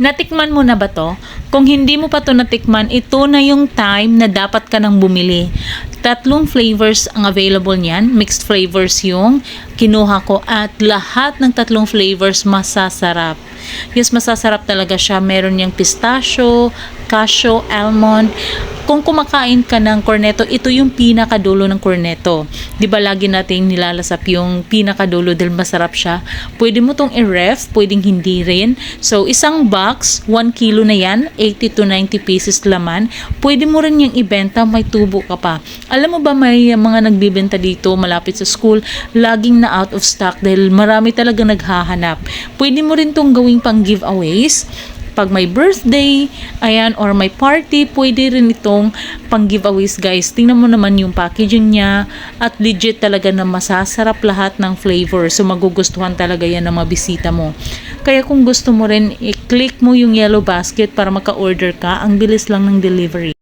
Natikman mo na ba to? Kung hindi mo pa to natikman, ito na yung time na dapat ka nang bumili. 3 flavors ang available niyan. Mixed flavors yung kinuha ko at lahat ng 3 flavors masasarap. Yes, masasarap talaga siya. Meron niyang pistachio, cashew, almond. Kung kumakain ka ng cornetto, ito yung pinakadulo ng cornetto. 'Di ba lagi nating nilalasap yung pinakadulo dahil masarap siya. Pwede mo tong i-ref, pwedeng hindi rin. So, isang box, 1 kilo na yan, 80 to 90 pieces laman. Pwede mo rin yung ibenta, may tubo ka pa. Alam mo ba may mga nagbibenta dito malapit sa school, laging na out of stock dahil marami talaga naghahanap. Pwede mo rin tong gawing pang giveaways. Pag may birthday, ayan, or may party, pwede rin itong pang giveaways guys. Tingnan mo naman yung packaging niya at legit talaga na masasarap lahat ng flavor. So magugustuhan talaga yan ng mga bisita mo. Kaya kung gusto mo rin, i-click mo yung yellow basket para maka-order ka. Ang bilis lang ng delivery.